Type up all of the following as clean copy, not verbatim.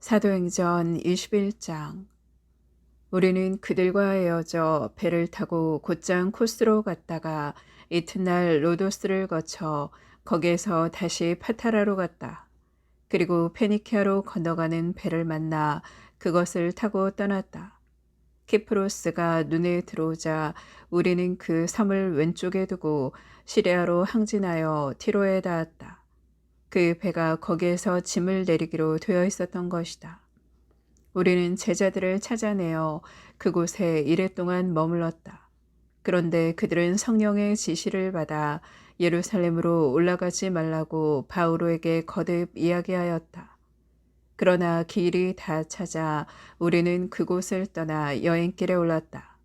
사도행전 21장. 우리는 그들과 헤어져 배를 타고 곧장 코스로 갔다가 이튿날 로도스를 거쳐 거기에서 다시 파타라로 갔다. 그리고 페니키아로 건너가는 배를 만나 그것을 타고 떠났다. 키프로스가 눈에 들어오자 우리는 그 섬을 왼쪽에 두고 시리아로 항진하여 티로에 닿았다. 그 배가 거기에서 짐을 내리기로 되어 있었던 것이다. 우리는 제자들을 찾아내어 그곳에 이래 동안 머물렀다. 그런데 그들은 성령의 지시를 받아 예루살렘으로 올라가지 말라고 바오로에게 거듭 이야기하였다. 그러나 길이 다 찾아 우리는 그곳을 떠나 여행길에 올랐다.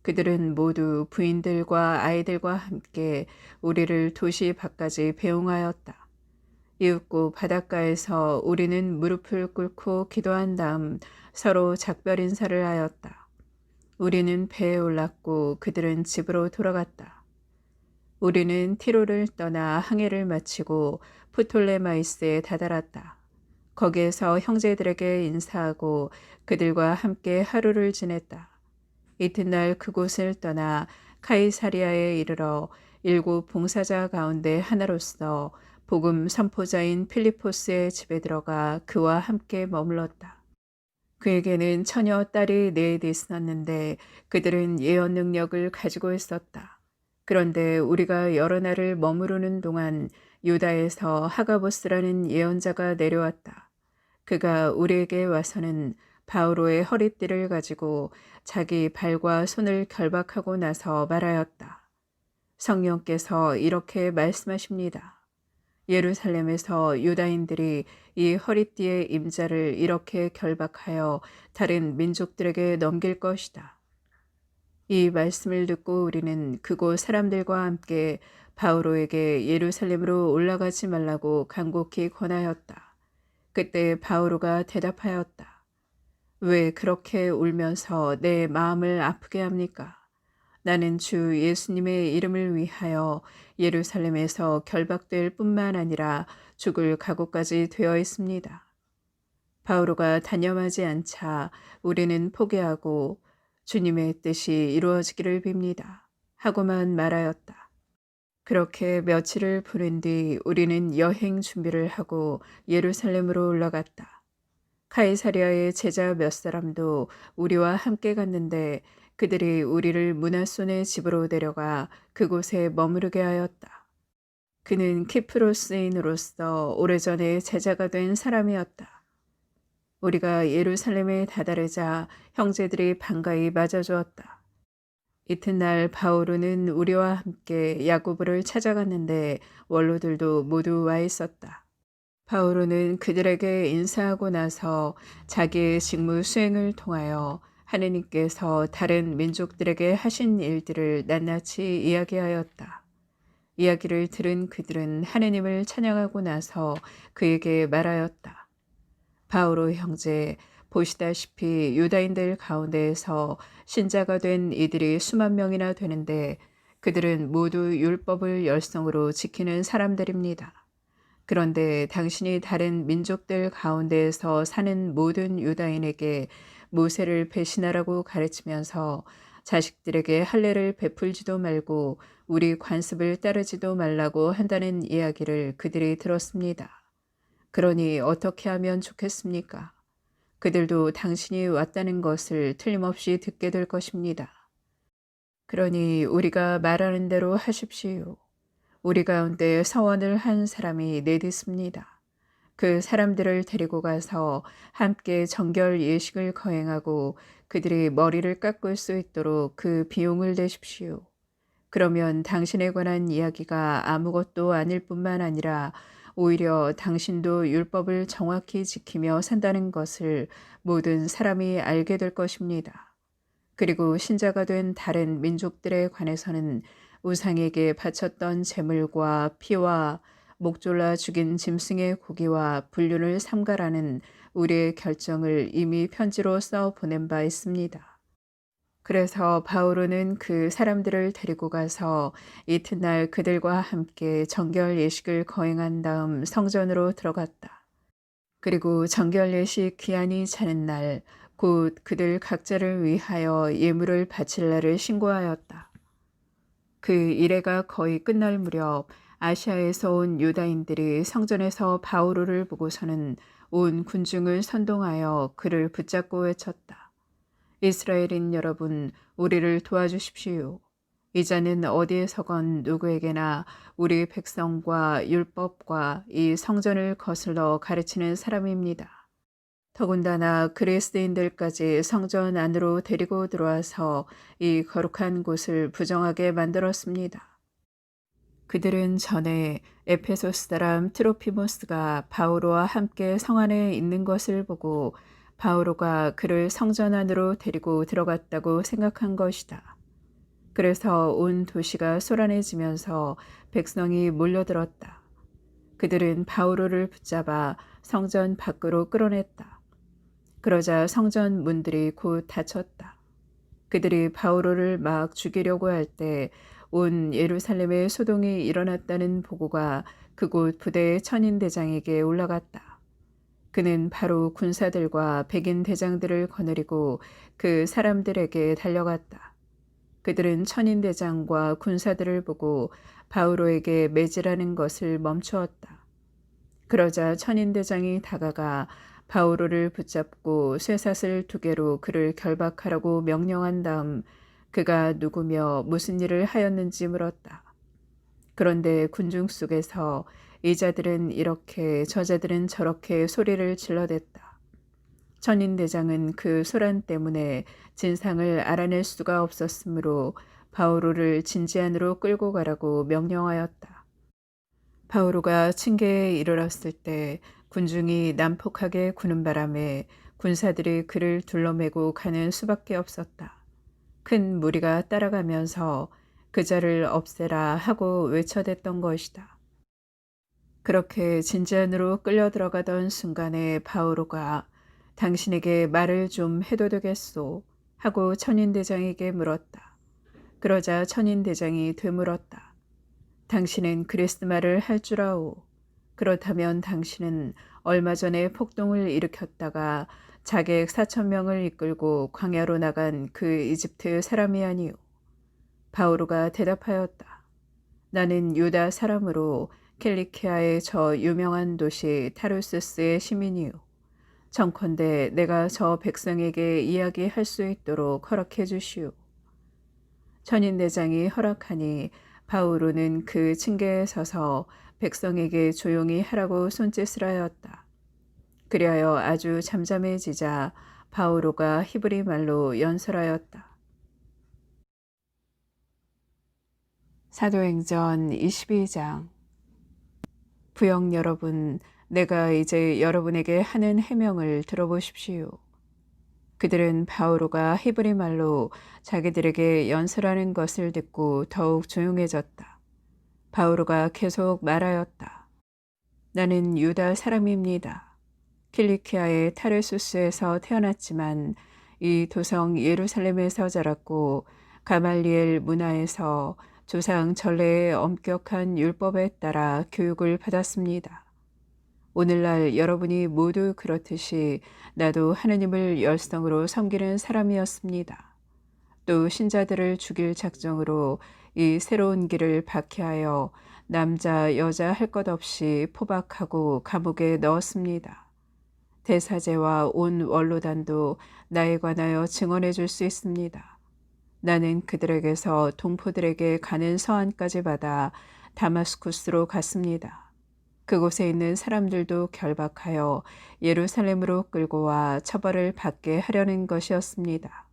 그들은 모두 부인들과 아이들과 함께 우리를 도시 밖까지 배웅하였다. 이윽고 바닷가에서 우리는 무릎을 꿇고 기도한 다음 서로 작별 인사를 하였다. 우리는 배에 올랐고 그들은 집으로 돌아갔다. 우리는 티로를 떠나 항해를 마치고 프톨레마이스에 다다랐다. 거기에서 형제들에게 인사하고 그들과 함께 하루를 지냈다. 이튿날 그곳을 떠나 카이사리아에 이르러 7 봉사자 가운데 하나로서 복음 선포자인 필리포스의 집에 들어가 그와 함께 머물렀다. 그에게는 처녀 딸이 넷 있었는데 그들은 예언 능력을 가지고 있었다. 그런데 우리가 여러 날을 머무르는 동안 유다에서 하가보스라는 예언자가 내려왔다. 그가 우리에게 와서는 바오로의 허리띠를 가지고 자기 발과 손을 결박하고 나서 말하였다. 성령께서 이렇게 말씀하십니다. 예루살렘에서 유다인들이 이 허리띠의 임자를 이렇게 결박하여 다른 민족들에게 넘길 것이다. 이 말씀을 듣고 우리는 그곳 사람들과 함께 바오로에게 예루살렘으로 올라가지 말라고 간곡히 권하였다. 그때 바오로가 대답하였다. 왜 그렇게 울면서 내 마음을 아프게 합니까? 나는 주 예수님의 이름을 위하여 예루살렘에서 결박될 뿐만 아니라 죽을 각오까지 되어 있습니다. 바오로가 단념하지 않자 우리는 포기하고 주님의 뜻이 이루어지기를 빕니다. 하고만 말하였다. 그렇게 며칠을 보낸 뒤 우리는 여행 준비를 하고 예루살렘으로 올라갔다. 카이사리아의 제자 몇 사람도 우리와 함께 갔는데 그들이 우리를 므낫손의 집으로 데려가 그곳에 머무르게 하였다. 그는 키프로스인으로서 오래전에 제자가 된 사람이었다. 우리가 예루살렘에 다다르자 형제들이 반가이 맞아주었다. 이튿날 바오로는 우리와 함께 야고보를 찾아갔는데 원로들도 모두 와 있었다. 바오로는 그들에게 인사하고 나서 자기의 직무 수행을 통하여 하느님께서 다른 민족들에게 하신 일들을 낱낱이 이야기하였다. 이야기를 들은 그들은 하느님을 찬양하고 나서 그에게 말하였다. 바오로 형제, 보시다시피 유다인들 가운데에서 신자가 된 이들이 수만 명이나 되는데 그들은 모두 율법을 열성으로 지키는 사람들입니다. 그런데 당신이 다른 민족들 가운데에서 사는 모든 유다인에게 모세를 배신하라고 가르치면서 자식들에게 할례를 베풀지도 말고 우리 관습을 따르지도 말라고 한다는 이야기를 그들이 들었습니다. 그러니 어떻게 하면 좋겠습니까? 그들도 당신이 왔다는 것을 틀림없이 듣게 될 것입니다. 그러니 우리가 말하는 대로 하십시오. 우리 가운데 서원을 한 사람이 넷 있습니다. 그 사람들을 데리고 가서 함께 정결 예식을 거행하고 그들이 머리를 깎을 수 있도록 그 비용을 내십시오. 그러면 당신에 관한 이야기가 아무것도 아닐 뿐만 아니라 오히려 당신도 율법을 정확히 지키며 산다는 것을 모든 사람이 알게 될 것입니다. 그리고 신자가 된 다른 민족들에 관해서는 우상에게 바쳤던 제물과 피와 목졸라 죽인 짐승의 고기와 불륜을 삼가라는 우리의 결정을 이미 편지로 써 보낸 바 있습니다. 그래서 바오로는 그 사람들을 데리고 가서 이튿날 그들과 함께 정결 예식을 거행한 다음 성전으로 들어갔다. 그리고 정결 예식 기한이 차는 날 곧 그들 각자를 위하여 예물을 바칠 날을 신고하였다. 그 이래가 거의 끝날 무렵 아시아에서 온 유다인들이 성전에서 바오로를 보고서는 온 군중을 선동하여 그를 붙잡고 외쳤다. 이스라엘인 여러분, 우리를 도와주십시오. 이 자는 어디에서건 누구에게나 우리 백성과 율법과 이 성전을 거슬러 가르치는 사람입니다. 더군다나 그리스도인들까지 성전 안으로 데리고 들어와서 이 거룩한 곳을 부정하게 만들었습니다. 그들은 전에 에페소스 사람 트로피모스가 바오로와 함께 성 안에 있는 것을 보고 바오로가 그를 성전 안으로 데리고 들어갔다고 생각한 것이다. 그래서 온 도시가 소란해지면서 백성이 몰려들었다. 그들은 바오로를 붙잡아 성전 밖으로 끌어냈다. 그러자 성전 문들이 곧 닫혔다. 그들이 바오로를 막 죽이려고 할 때 온 예루살렘에 소동이 일어났다는 보고가 그곳 부대의 천인대장에게 올라갔다. 그는 바로 군사들과 백인 대장들을 거느리고 그 사람들에게 달려갔다. 그들은 천인대장과 군사들을 보고 바오로에게 매질하는 것을 멈추었다. 그러자 천인대장이 다가가 바오로를 붙잡고 쇠사슬 2개로 그를 결박하라고 명령한 다음 그가 누구며 무슨 일을 하였는지 물었다. 그런데 군중 속에서 이 자들은 이렇게 저자들은 저렇게 소리를 질러댔다. 천인대장은 그 소란 때문에 진상을 알아낼 수가 없었으므로 바오로를 진지 안으로 끌고 가라고 명령하였다. 바오로가 층계에 이르렀을 때 군중이 난폭하게 구는 바람에 군사들이 그를 둘러매고 가는 수밖에 없었다. 큰 무리가 따라가면서 그 자를 없애라 하고 외쳐댔던 것이다. 그렇게 진지 안으로 끌려 들어가던 순간에 바오로가 당신에게 말을 좀 해도 되겠소 하고 천인대장에게 물었다. 그러자 천인대장이 되물었다. 당신은 그리스 말을 할 줄 아오. 그렇다면 당신은 얼마 전에 폭동을 일으켰다가 자객 4,000명을 이끌고 광야로 나간 그 이집트 사람이 아니오. 바오로가 대답하였다. 나는 유다 사람으로 킬리키아의 저 유명한 도시 타르수스의 시민이오. 청컨대 내가 저 백성에게 이야기할 수 있도록 허락해 주시오. 천인대장이 허락하니 바오로는 그 층계에 서서 백성에게 조용히 하라고 손짓을 하였다. 그리하여 아주 잠잠해지자 바오로가 히브리 말로 연설하였다. 사도행전 22장. 부영 여러분, 내가 이제 여러분에게 하는 해명을 들어보십시오. 그들은 바오로가 히브리 말로 자기들에게 연설하는 것을 듣고 더욱 조용해졌다. 바오로가 계속 말하였다. 나는 유다 사람입니다. 킬리키아의 타르수스에서 태어났지만 이 도성 예루살렘에서 자랐고 가말리엘 문화에서 조상 전례의 엄격한 율법에 따라 교육을 받았습니다. 오늘날 여러분이 모두 그렇듯이 나도 하느님을 열성으로 섬기는 사람이었습니다. 또 신자들을 죽일 작정으로 이 새로운 길을 박해하여 남자 여자 할 것 없이 포박하고 감옥에 넣었습니다. 대사제와 온 원로단도 나에 관하여 증언해 줄 수 있습니다. 나는 그들에게서 동포들에게 가는 서한까지 받아 다마스쿠스로 갔습니다. 그곳에 있는 사람들도 결박하여 예루살렘으로 끌고 와 처벌을 받게 하려는 것이었습니다.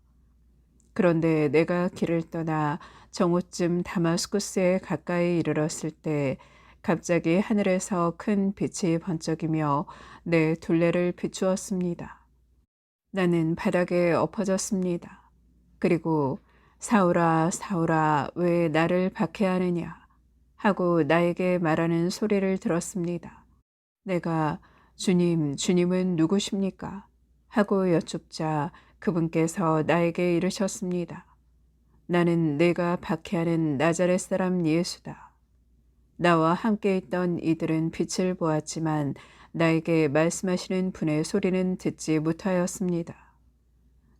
그런데 내가 길을 떠나 정오쯤 다마스쿠스에 가까이 이르렀을 때 갑자기 하늘에서 큰 빛이 번쩍이며 내 둘레를 비추었습니다. 나는 바닥에 엎어졌습니다. 그리고 사울아 사울아 왜 나를 박해하느냐 하고 나에게 말하는 소리를 들었습니다. 내가 주님, 주님은 누구십니까? 하고 여쭙자 그분께서 나에게 이르셨습니다. 나는 내가 박해하는 나자렛 사람 예수다. 나와 함께 있던 이들은 빛을 보았지만 나에게 말씀하시는 분의 소리는 듣지 못하였습니다.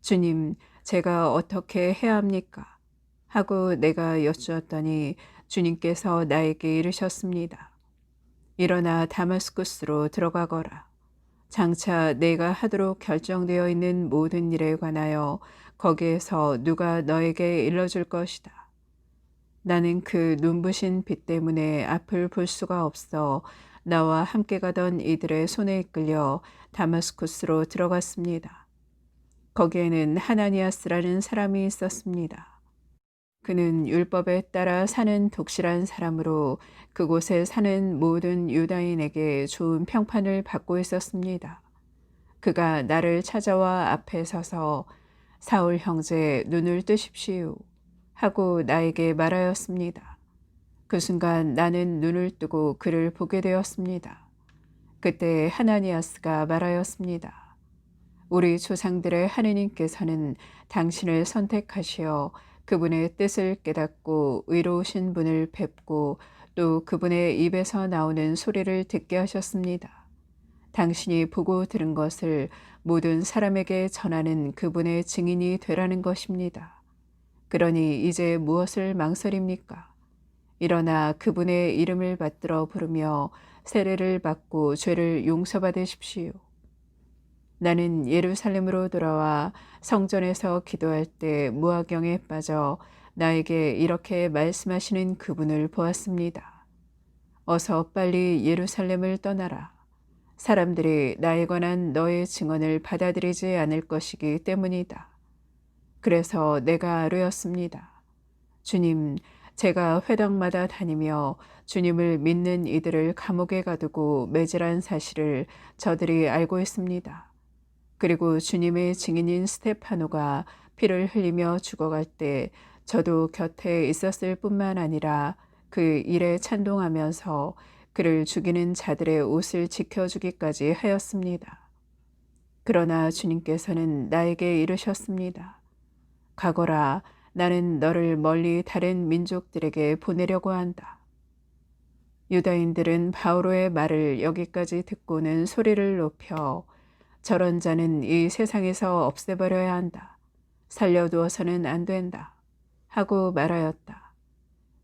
주님, 제가 어떻게 해야 합니까? 하고 내가 여쭈었더니 주님께서 나에게 이르셨습니다. 일어나 다마스쿠스로 들어가거라. 장차 내가 하도록 결정되어 있는 모든 일에 관하여 거기에서 누가 너에게 일러줄 것이다. 나는 그 눈부신 빛 때문에 앞을 볼 수가 없어 나와 함께 가던 이들의 손에 이끌려 다마스쿠스로 들어갔습니다. 거기에는 하나니아스라는 사람이 있었습니다. 그는 율법에 따라 사는 독실한 사람으로 그곳에 사는 모든 유다인에게 좋은 평판을 받고 있었습니다. 그가 나를 찾아와 앞에 서서 사울 형제 눈을 뜨십시오 하고 나에게 말하였습니다. 그 순간 나는 눈을 뜨고 그를 보게 되었습니다. 그때 하나니아스가 말하였습니다. 우리 조상들의 하느님께서는 당신을 선택하시어 그분의 뜻을 깨닫고 의로우신 분을 뵙고 또 그분의 입에서 나오는 소리를 듣게 하셨습니다. 당신이 보고 들은 것을 모든 사람에게 전하는 그분의 증인이 되라는 것입니다. 그러니 이제 무엇을 망설입니까? 일어나 그분의 이름을 받들어 부르며 세례를 받고 죄를 용서받으십시오. 나는 예루살렘으로 돌아와 성전에서 기도할 때 무화경에 빠져 나에게 이렇게 말씀하시는 그분을 보았습니다. 어서 빨리 예루살렘을 떠나라. 사람들이 나에 관한 너의 증언을 받아들이지 않을 것이기 때문이다. 그래서 내가 아뢰었습니다. 주님, 제가 회당마다 다니며 주님을 믿는 이들을 감옥에 가두고 매질한 사실을 저들이 알고 있습니다. 그리고 주님의 증인인 스테파노가 피를 흘리며 죽어갈 때 저도 곁에 있었을 뿐만 아니라 그 일에 찬동하면서 그를 죽이는 자들의 옷을 지켜주기까지 하였습니다. 그러나 주님께서는 나에게 이르셨습니다. 가거라, 나는 너를 멀리 다른 민족들에게 보내려고 한다. 유다인들은 바오로의 말을 여기까지 듣고는 소리를 높여 저런 자는 이 세상에서 없애버려야 한다. 살려두어서는 안 된다. 하고 말하였다.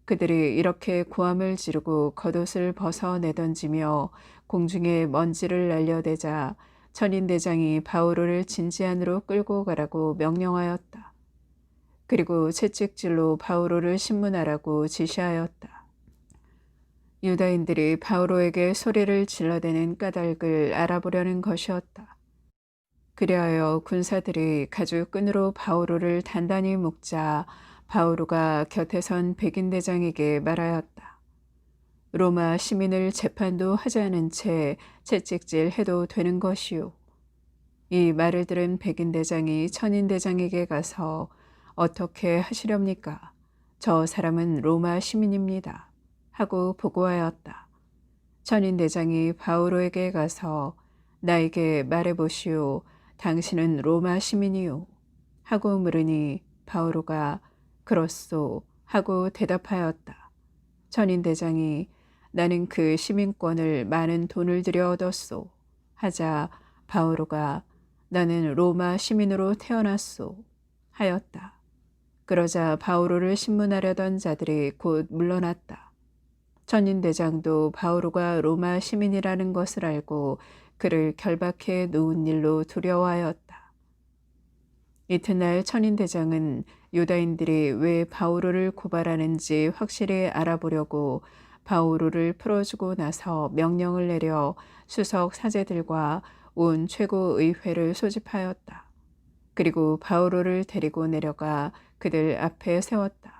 그들이 이렇게 고함을 지르고 겉옷을 벗어내던지며 공중에 먼지를 날려대자 천인대장이 바오로를 진지 안으로 끌고 가라고 명령하였다. 그리고 채찍질로 바오로를 신문하라고 지시하였다. 유다인들이 바오로에게 소리를 질러대는 까닭을 알아보려는 것이었다. 그리하여 군사들이 가죽끈으로 바오로를 단단히 묶자 바오로가 곁에 선 백인대장에게 말하였다. 로마 시민을 재판도 하지 않은 채 채찍질 해도 되는 것이오. 이 말을 들은 백인대장이 천인대장에게 가서 어떻게 하시렵니까? 저 사람은 로마 시민입니다. 하고 보고하였다. 천인대장이 바오로에게 가서 나에게 말해보시오. 당신은 로마 시민이요. 하고 물으니 바오로가 그렇소 하고 대답하였다. 천인대장이 나는 그 시민권을 많은 돈을 들여 얻었소. 하자 바오로가 나는 로마 시민으로 태어났소. 하였다. 그러자 바오로를 신문하려던 자들이 곧 물러났다. 천인대장도 바오로가 로마 시민이라는 것을 알고 그를 결박해 놓은 일로 두려워하였다. 이튿날 천인대장은 유다인들이 왜 바오로를 고발하는지 확실히 알아보려고 바오로를 풀어주고 나서 명령을 내려 수석 사제들과 온 최고의회를 소집하였다. 그리고 바오로를 데리고 내려가 그들 앞에 세웠다.